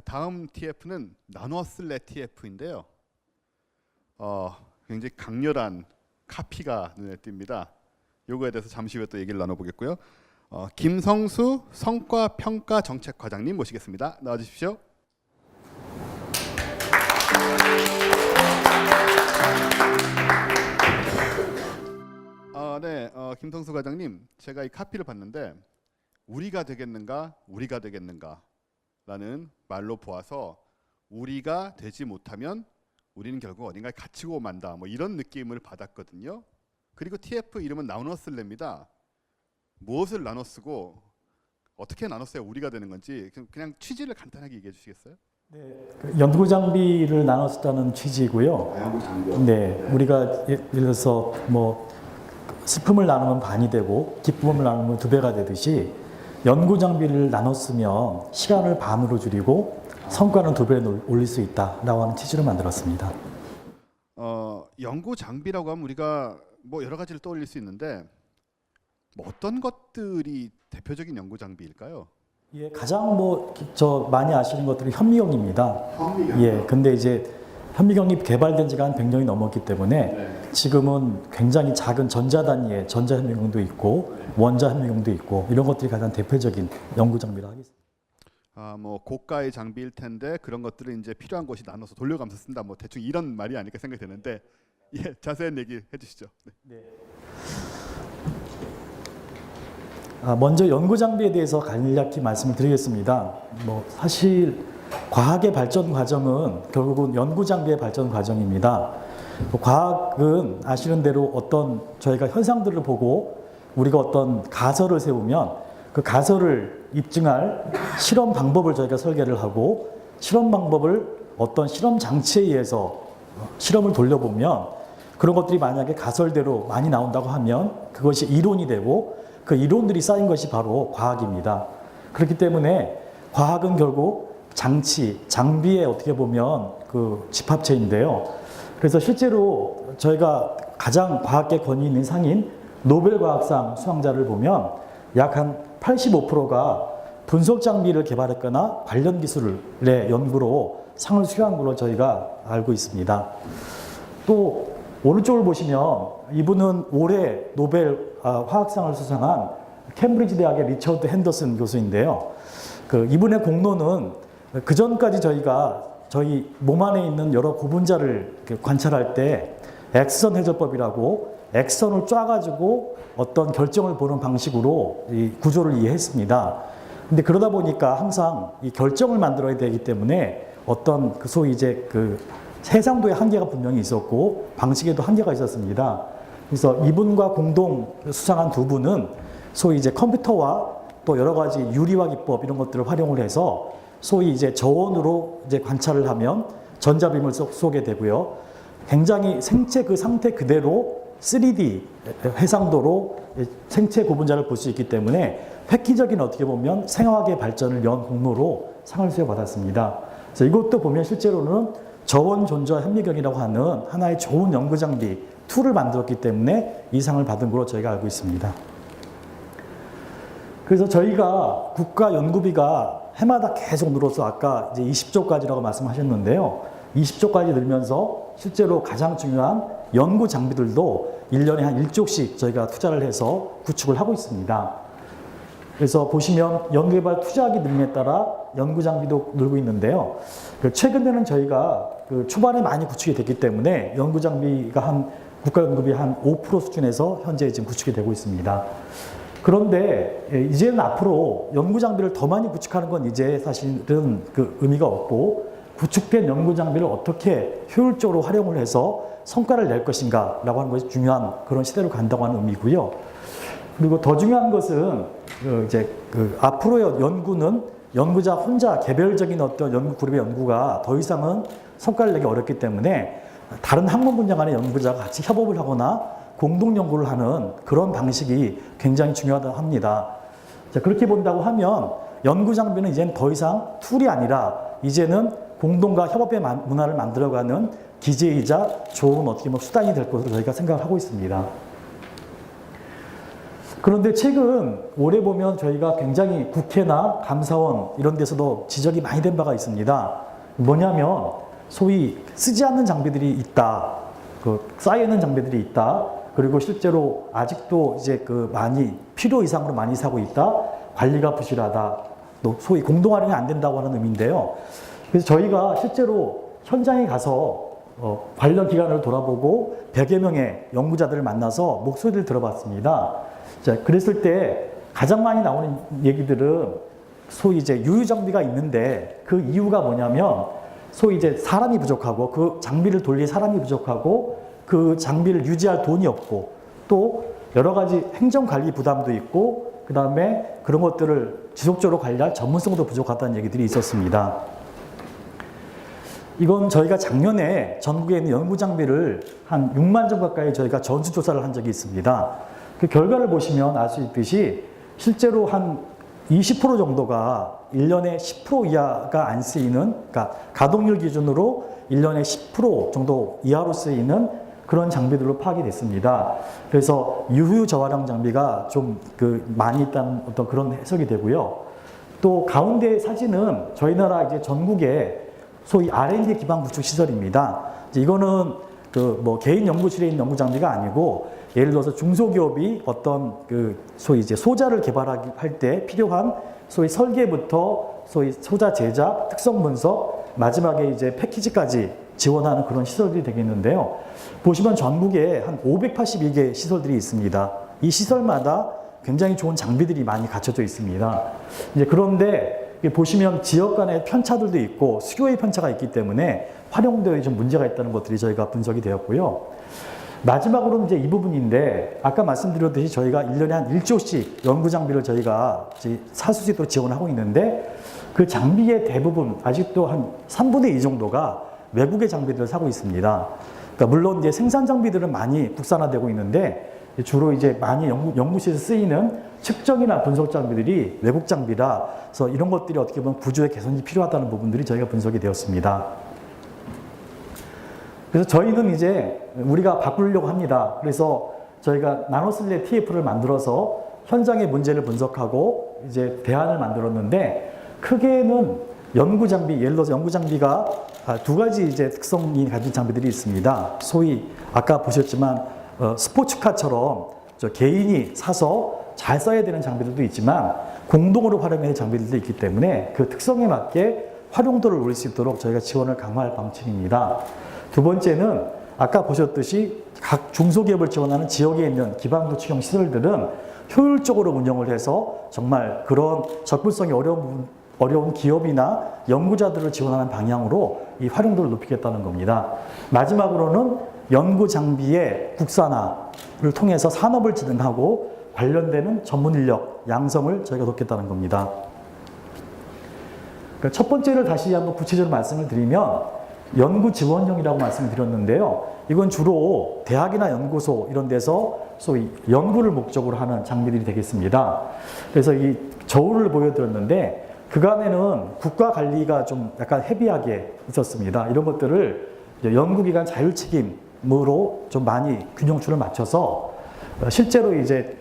다음 TF는 나눠쓸래 TF인데요. 굉장히 강렬한 카피가 눈에 띕니다. 요거에 대해서 잠시 후에 또 얘기를 나눠보겠고요. 김성수 성과평가정책과장님 모시겠습니다. 나와주십시오. 네, 김성수 과장님, 제가 이 카피를 봤는데 우리가 되겠는가, 우리가 되겠는가 라는 말로 보아서 우리가 되지 못하면 우리는 결국 어딘가에 갇히고 만다, 뭐 이런 느낌을 받았거든요. 그리고 TF 이름은 나눠쓸래입니다. 무엇을 나눠 쓰고 어떻게 나눠 써야 우리가 되는 건지 그냥 취지를 간단하게 얘기해 주시겠어요? 네, 연구 장비를 나눠 쓰다는 취지고요. 연구 장비. 네, 우리가 예를 들어서 뭐 슬픔을 나누면 반이 되고 기쁨을 나누면 두 배가 되듯이 연구 장비를 나눠 쓰면 시간을 반으로 줄이고 성과는 두 배로 올릴 수 있다라고 하는 취지로 만들었습니다. 연구 장비라고 하면 우리가 뭐 여러 가지를 떠올릴 수 있는데 뭐 어떤 것들이 대표적인 연구 장비일까요? 예, 가장 많이 아시는 것들이 현미경입니다. 현미경. 예, 근데 이제 현미경이 개발된 지가 한 100년이 넘었기 때문에 지금은 굉장히 작은 전자 단위의 전자 현미경도 있고 원자 현미경도 있고 이런 것들이 가장 대표적인 연구 장비라 하겠습니다. 뭐 고가의 장비일 텐데 그런 것들을 이제 필요한 곳이 나눠서 돌려가면서 쓴다. 뭐 대충 이런 말이 아닐까 생각이 되는데 예, 자세한 얘기 해주시죠. 네. 먼저 연구 장비에 대해서 간략히 말씀을 드리겠습니다. 사실 과학의 발전 과정은 결국은 연구 장비의 발전 과정입니다. 과학은 아시는 대로 어떤 저희가 현상들을 보고 우리가 어떤 가설을 세우면 그 가설을 입증할 실험 방법을 저희가 설계를 하고 실험 방법을 어떤 실험 장치에 의해서 실험을 돌려보면 그런 것들이 만약에 가설대로 많이 나온다고 하면 그것이 이론이 되고 그 이론들이 쌓인 것이 바로 과학입니다. 그렇기 때문에 과학은 결국 장비의 어떻게 보면 그 집합체인데요. 그래서 실제로 저희가 가장 과학계 권위 있는 상인 노벨과학상 수상자를 보면 약 한 85%가 분석 장비를 개발했거나 관련 기술의 연구로 상을 수여한 걸로 저희가 알고 있습니다. 또 오른쪽을 보시면 이분은 올해 노벨 화학상을 수상한 캠브리지 대학의 리처드 핸더슨 교수인데요. 이분의 공로는 그 전까지 저희 몸 안에 있는 여러 고분자를 관찰할 때 X선 해저법이라고 X선을 쫙가지고 어떤 결정을 보는 방식으로 이 구조를 이해했습니다. 근데 그러다 보니까 항상 이 결정을 만들어야 되기 때문에 어떤 소위 이제 해상도의 한계가 분명히 있었고 방식에도 한계가 있었습니다. 그래서 이분과 공동 수상한 두 분은 소위 이제 컴퓨터와 또 여러 가지 유리화 기법 이런 것들을 활용을 해서 소위 이제 저온으로 이제 관찰을 하면 전자빔을 쏘게 되고요. 굉장히 생체 그 상태 그대로 3D 해상도로 생체 고분자를 볼 수 있기 때문에 획기적인 어떻게 보면 생화학의 발전을 연 공로로 상을 수여받았습니다. 그래서 이것도 보면 실제로는 저온 존자 현미경이라고 하는 하나의 좋은 연구 장비 툴을 만들었기 때문에 이 상을 받은 걸로 저희가 알고 있습니다. 그래서 저희가 국가 연구비가 해마다 계속 늘어서 아까 이제 20조까지라고 말씀하셨는데요. 20조까지 늘면서 실제로 가장 중요한 연구 장비들도 1년에 한 1조씩 저희가 투자를 해서 구축을 하고 있습니다. 그래서 보시면 연구개발 투자하기 능력에 따라 연구 장비도 늘고 있는데요. 최근에는 저희가 초반에 많이 구축이 됐기 때문에 연구 장비가 국가 연구비 한 5% 수준에서 현재 지금 구축이 되고 있습니다. 그런데 이제는 앞으로 연구 장비를 더 많이 구축하는 건 이제 사실은 의미가 없고 구축된 연구 장비를 어떻게 효율적으로 활용을 해서 성과를 낼 것인가 라고 하는 것이 중요한 그런 시대로 간다고 하는 의미고요. 그리고 더 중요한 것은 앞으로의 연구는 연구자 혼자 개별적인 어떤 연구 그룹의 연구가 더 이상은 성과를 내기 어렵기 때문에 다른 학문 분야 간의 연구자가 같이 협업을 하거나 공동 연구를 하는 그런 방식이 굉장히 중요하다고 합니다. 자, 그렇게 본다고 하면 연구 장비는 이제는 더 이상 툴이 아니라 이제는 공동과 협업의 문화를 만들어가는 기제이자 좋은 어떻게 수단이 될 것으로 저희가 생각을 하고 있습니다. 그런데 최근 올해 보면 저희가 굉장히 국회나 감사원 이런 데서도 지적이 많이 된 바가 있습니다. 뭐냐면 소위 쓰지 않는 장비들이 있다. 쌓여있는 장비들이 있다. 그리고 실제로 아직도 이제 많이 필요 이상으로 많이 사고 있다. 관리가 부실하다. 또 소위 공동 활용이 안 된다고 하는 의미인데요. 그래서 저희가 실제로 현장에 가서 관련 기관을 돌아보고 100여 명의 연구자들을 만나서 목소리를 들어봤습니다. 자, 그랬을 때 가장 많이 나오는 얘기들은 소위 이제 유유 장비가 있는데 그 이유가 뭐냐면 소위 이제 사람이 부족하고 그 장비를 돌릴 사람이 부족하고 그 장비를 유지할 돈이 없고 또 여러 가지 행정 관리 부담도 있고 그 다음에 그런 것들을 지속적으로 관리할 전문성도 부족하다는 얘기들이 있었습니다. 이건 저희가 작년에 전국에 있는 연구 장비를 한 6만 점 가까이 저희가 전수조사를 한 적이 있습니다. 그 결과를 보시면 알 수 있듯이 실제로 한 20% 정도가 1년에 10% 이하가 안 쓰이는, 그러니까 가동률 기준으로 1년에 10% 정도 이하로 쓰이는 그런 장비들로 파악이 됐습니다. 그래서 유효 저활용 장비가 좀 많이 있다는 어떤 그런 해석이 되고요. 또 가운데 사진은 저희 나라 이제 전국에 소위 R&D 기반 구축 시설입니다. 이거는 개인 연구실에 있는 연구 장비가 아니고 예를 들어서 중소기업이 어떤 소위 이제 소자를 개발할 때 필요한 소위 설계부터 소위 소자 제작, 특성 분석, 마지막에 이제 패키지까지 지원하는 그런 시설들이 되겠는데요. 보시면 전국에 한 582개 시설들이 있습니다. 이 시설마다 굉장히 좋은 장비들이 많이 갖춰져 있습니다. 이제 그런데 보시면 지역 간의 편차들도 있고 수요의 편차가 있기 때문에 활용도에 좀 문제가 있다는 것들이 저희가 분석이 되었고요. 마지막으로는 이제 이 부분인데 아까 말씀드렸듯이 저희가 1년에 한 1조씩 연구 장비를 저희가 살 수 있도록 지원하고 있는데 그 장비의 대부분 아직도 한 3분의 2 정도가 외국의 장비들을 사고 있습니다. 그러니까 물론 이제 생산 장비들은 많이 국산화되고 있는데 주로 이제 많이 연구실에서 쓰이는 측정이나 분석 장비들이 외국 장비라 그래서 이런 것들이 어떻게 보면 구조의 개선이 필요하다는 부분들이 저희가 분석이 되었습니다. 그래서 저희는 이제 우리가 바꾸려고 합니다. 그래서 저희가 나노슬레 TF를 만들어서 현장의 문제를 분석하고 이제 대안을 만들었는데 크게는 연구 장비, 예를 들어서 연구 장비가 두 가지 이제 특성이 가진 장비들이 있습니다. 소위 아까 보셨지만 스포츠카처럼 개인이 사서 잘 써야 되는 장비들도 있지만 공동으로 활용하는 장비들도 있기 때문에 그 특성에 맞게 활용도를 올릴 수 있도록 저희가 지원을 강화할 방침입니다. 두 번째는 아까 보셨듯이 각 중소기업을 지원하는 지역에 있는 기반구축형 시설들은 효율적으로 운영을 해서 정말 그런 접근성이 어려운 기업이나 연구자들을 지원하는 방향으로 이 활용도를 높이겠다는 겁니다. 마지막으로는 연구 장비의 국산화를 통해서 산업을 진흥하고 관련되는 전문 인력 양성을 저희가 돕겠다는 겁니다. 그러니까 첫 번째를 다시 한번 구체적으로 말씀을 드리면 연구 지원형이라고 말씀을 드렸는데요. 이건 주로 대학이나 연구소 이런 데서 소위 연구를 목적으로 하는 장비들이 되겠습니다. 그래서 이 저울을 보여드렸는데 그간에는 국가 관리가 좀 약간 헤비하게 있었습니다. 이런 것들을 연구기관 자율책임으로 좀 많이 균형추를 맞춰서 실제로 이제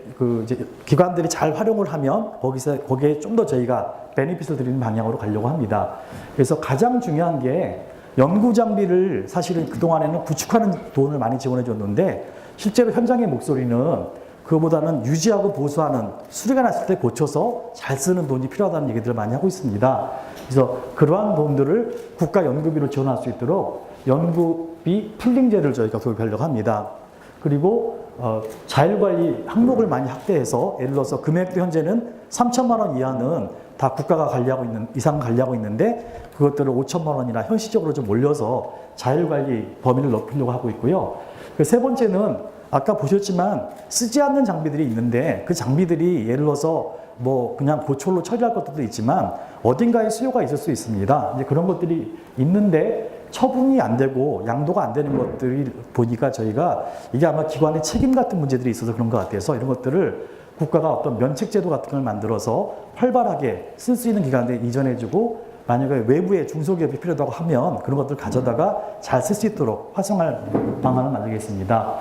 기관들이 잘 활용을 하면 거기에 좀 더 저희가 베네핏을 드리는 방향으로 가려고 합니다. 그래서 가장 중요한 게 연구 장비를 사실은 그동안에는 구축하는 돈을 많이 지원해 줬는데 실제로 현장의 목소리는 그거보다는 유지하고 보수하는 수리가 났을 때 고쳐서 잘 쓰는 돈이 필요하다는 얘기들을 많이 하고 있습니다. 그래서 그러한 돈들을 국가 연구비로 지원할 수 있도록 연구비 풀링제를 저희가 도입하려고 합니다. 그리고 자율관리 항목을 많이 확대해서 예를 들어서 금액도 현재는 3천만 원 이하는 다 국가가 이상 관리하고 있는데 그것들을 5천만 원이나 현실적으로 좀 올려서 자율관리 범위를 높이려고 하고 있고요. 그 세 번째는 아까 보셨지만 쓰지 않는 장비들이 있는데 그 장비들이 예를 들어서 그냥 고철로 처리할 것들도 있지만 어딘가에 수요가 있을 수 있습니다. 이제 그런 것들이 있는데 처분이 안 되고 양도가 안 되는 것들이 보니까 저희가 이게 아마 기관의 책임 같은 문제들이 있어서 그런 것 같아서 이런 것들을 국가가 어떤 면책제도 같은 걸 만들어서 활발하게 쓸 수 있는 기관에 이전해주고 만약에 외부에 중소기업이 필요하다고 하면 그런 것들을 가져다가 잘 쓸 수 있도록 활성화할 방안을 만들겠습니다.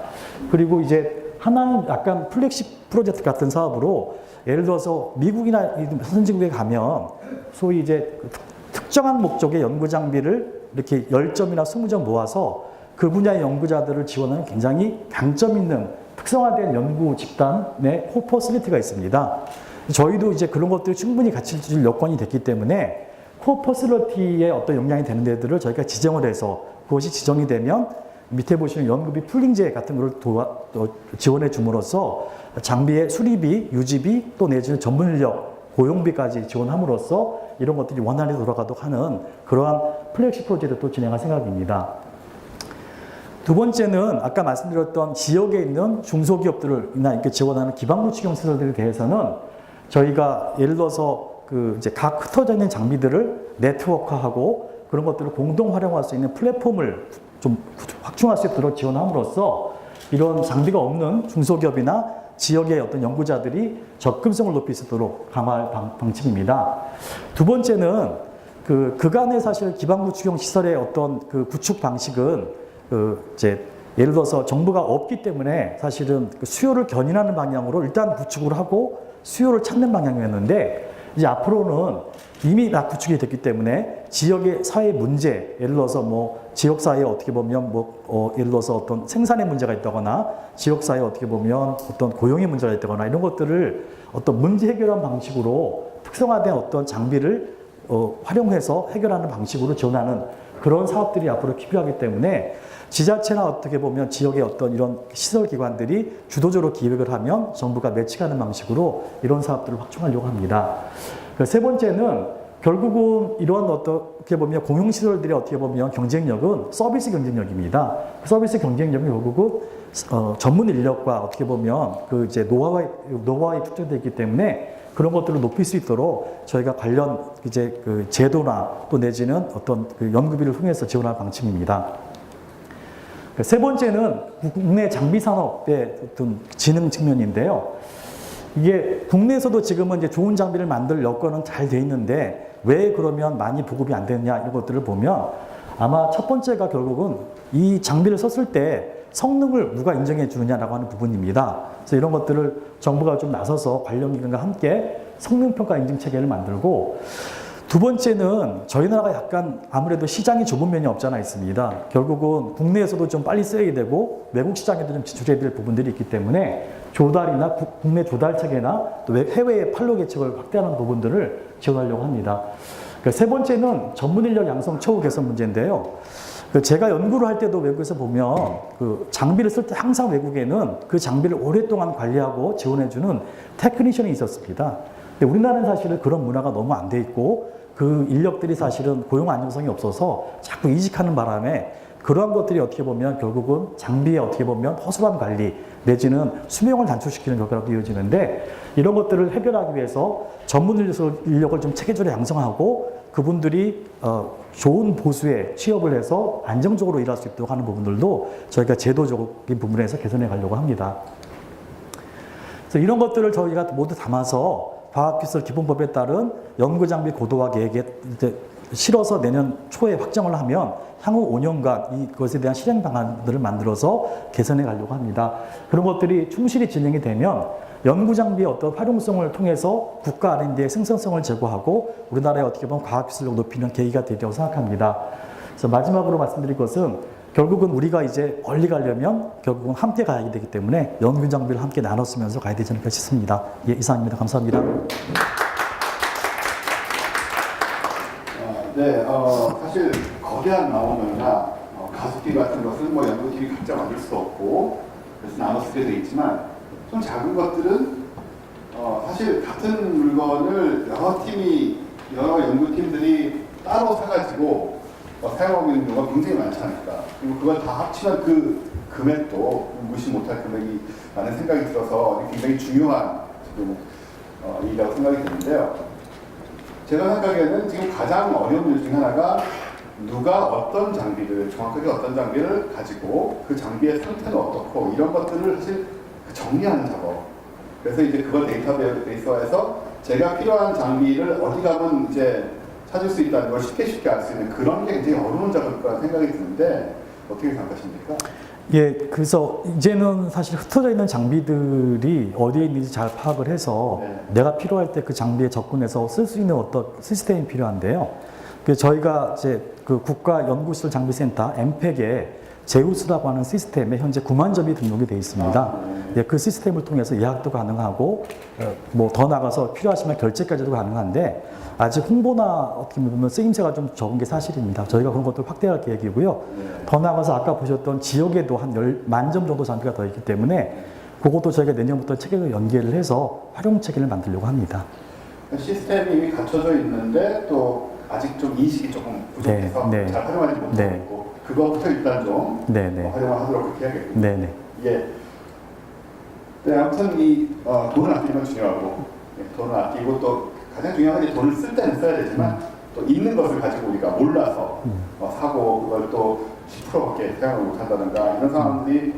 그리고 이제 하나는 약간 플렉십 프로젝트 같은 사업으로 예를 들어서 미국이나 이 선진국에 가면 소위 이제 특정한 목적의 연구 장비를 이렇게 10점이나 20점 모아서 그 분야의 연구자들을 지원하는 굉장히 강점 있는 특성화된 연구 집단의 코어 퍼실리티가 있습니다. 저희도 이제 그런 것들이 충분히 갖출 여건이 됐기 때문에 코어 퍼실리티의 어떤 역량이 되는 데들을 저희가 지정을 해서 그것이 지정이 되면 밑에 보시는 연구비 풀링제 같은 걸 지원해 줌으로써 장비의 수리비, 유지비 또 내지는 전문 인력, 고용비까지 지원함으로써 이런 것들이 원활히 돌아가도록 하는 그러한 플렉시 프로젝트도 진행할 생각입니다. 두 번째는 아까 말씀드렸던 지역에 있는 중소기업들이나 이렇게 지원하는 기반부 추경 시설들에 대해서는 저희가 예를 들어서 그 이제 각 흩어져 있는 장비들을 네트워크하고 그런 것들을 공동 활용할 수 있는 플랫폼을 좀 확충할 수 있도록 지원함으로써 이런 장비가 없는 중소기업이나 지역의 어떤 연구자들이 접근성을 높일 수 있도록 강화할 방침입니다. 두 번째는 그간의 사실 기반부 추경 시설의 어떤 그 구축 방식은 이제 예를 들어서 정부가 없기 때문에 사실은 그 수요를 견인하는 방향으로 일단 구축을 하고 수요를 찾는 방향이었는데 이제 앞으로는 이미 다 구축이 됐기 때문에 지역의 사회 문제, 예를 들어서 뭐 지역 사회에 어떻게 보면 예를 들어서 어떤 생산의 문제가 있다거나 지역 사회에 어떻게 보면 어떤 고용의 문제가 있다거나 이런 것들을 어떤 문제 해결한 방식으로 특성화된 어떤 장비를 활용해서 해결하는 방식으로 지원하는 그런 사업들이 앞으로 필요하기 때문에 지자체나 어떻게 보면 지역의 어떤 이런 시설기관들이 주도적으로 기획을 하면 정부가 매칭하는 방식으로 이런 사업들을 확충하려고 합니다. 세 번째는 결국은 이런 어떻게 보면 공용시설들이 어떻게 보면 경쟁력은 서비스 경쟁력입니다. 서비스 경쟁력이 결국은 전문 인력과 어떻게 보면 그 이제 노하우에 특정되어 있기 때문에 그런 것들을 높일 수 있도록 저희가 관련 이제 그 제도나 또 내지는 어떤 그 연구비를 통해서 지원할 방침입니다. 세 번째는 국내 장비 산업의 어떤 진흥 측면인데요. 이게 국내에서도 지금은 이제 좋은 장비를 만들 여건은 잘 돼 있는데 왜 그러면 많이 보급이 안 되느냐 이런 것들을 보면 아마 첫 번째가 결국은 이 장비를 썼을 때 성능을 누가 인정해 주느냐라고 하는 부분입니다. 그래서 이런 것들을 정부가 좀 나서서 관련 기관과 함께 성능평가 인증 체계를 만들고 두 번째는 저희 나라가 약간 아무래도 시장이 좁은 면이 없잖아 있습니다. 결국은 국내에서도 좀 빨리 쓰여야 되고 외국 시장에도 좀 지출해야 될 부분들이 있기 때문에 조달이나 국내 조달 체계나 또 해외의 판로 개척을 확대하는 부분들을 지원하려고 합니다. 세 번째는 전문 인력 양성 처우 개선 문제인데요. 제가 연구를 할 때도 외국에서 보면 그 장비를 쓸 때 항상 외국에는 그 장비를 오랫동안 관리하고 지원해주는 테크니션이 있었습니다. 근데 우리나라는 사실은 그런 문화가 너무 안 돼 있고 그 인력들이 사실은 고용 안정성이 없어서 자꾸 이직하는 바람에 그러한 것들이 어떻게 보면 결국은 장비에 어떻게 보면 허술한 관리 내지는 수명을 단축시키는 결과로 이어지는데 이런 것들을 해결하기 위해서 전문 인력을 좀 체계적으로 양성하고 그분들이 좋은 보수에 취업을 해서 안정적으로 일할 수 있도록 하는 부분들도 저희가 제도적인 부분에서 개선해 가려고 합니다. 그래서 이런 것들을 저희가 모두 담아서 과학기술 기본법에 따른 연구장비 고도화 계획에 이제 실어서 내년 초에 확정을 하면 향후 5년간 이것에 대한 실행 방안들을 만들어서 개선해 가려고 합니다. 그런 것들이 충실히 진행이 되면 연구장비의 어떤 활용성을 통해서 국가 R&D의 생산성을 제고하고 우리나라의 어떻게 보면 과학기술력 높이는 계기가 되리라고 생각합니다. 그래서 마지막으로 말씀드릴 것은 결국은 우리가 이제 멀리 가려면 결국은 함께 가야 되기 때문에 연구장비를 함께 나눠 쓰면서 가야 되지 않을까 싶습니다. 예, 이상입니다. 감사합니다. 네, 사실 거대한 나오면이나 가습기 같은 것은 뭐 연구팀이 각자 만들 수 없고 그래서 나눠 쓰게 돼 있지만 좀 작은 것들은 사실 같은 물건을 여러 연구팀들이 따로 사가지고 사용하고 있는 경우가 굉장히 많지 않을까. 그리고 그걸 다 합치면 그 금액도 무시 못할 금액이라는 생각이 들어서 굉장히 중요한 지금 일이라고 생각이 드는데요. 제가 생각에는 지금 가장 어려운 일 중에 하나가 누가 어떤 장비를, 정확하게 어떤 장비를 가지고 그 장비의 상태는 어떻고 이런 것들을 사실 정리하는 작업. 그래서 이제 그걸 데이터베이스화해서 제가 필요한 장비를 어디 가면 이제 찾을 수 있다는 걸 쉽게 알 수 있는 그런 게 굉장히 어려운 작업일 거라 생각이 드는데 어떻게 생각하십니까? 예, 그래서 이제는 사실 흩어져 있는 장비들이 어디에 있는지 잘 파악을 해서 네. 내가 필요할 때 그 장비에 접근해서 쓸 수 있는 어떤 시스템이 필요한데요. 그래서 저희가 이제 그 국가연구시설 장비센터 엠팩에 제우스라고 하는 시스템에 현재 9만 점이 등록이 되어 있습니다. 예, 그 시스템을 통해서 예약도 가능하고 뭐 더 나가서 필요하시면 결제까지도 가능한데 아직 홍보나 어떻게 보면 쓰임새가 좀 적은 게 사실입니다. 저희가 그런 것들 확대할 계획이고요. 더 나가서 아까 보셨던 지역에도 한 10만 점 정도 장비가 더 있기 때문에 그것도 저희가 내년부터 체계를 연계를 해서 활용 체계를 만들려고 합니다. 시스템이 이미 갖춰져 있는데 또 아직 좀 인식이 조금 부족해서 네, 네. 잘 활용하지 못하고 네. 있고 그거부터 일단 좀 네네. 활용을 하도록 그렇게 해야겠군요. 네네. 예. 네, 아무튼 돈을 아끼는 건 중요하고 돈을 아끼고 또 가장 중요한 건 돈을 쓸 때는 써야 되지만 또 있는 것을 가지고 우리가 몰라서 사고 그걸 또 10%밖에 사용을 못한다든가 이런 상황들이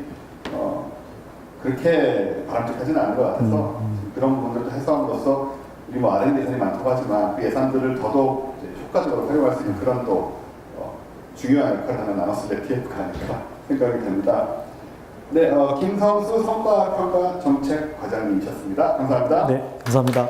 그렇게 바람직하지는 않은 것 같아서 그런 부분들도 해소함으로써 우리 뭐 R&D 예산이 많다고 하지만 그 예산들을 더더욱 이제 효과적으로 활용할 수 있는 그런 또 중요한 역할을 하는 나노스 FTF가 아닐까 생각이 됩니다. 네, 김성수 성과평가 정책 과장님이셨습니다. 감사합니다. 네, 감사합니다.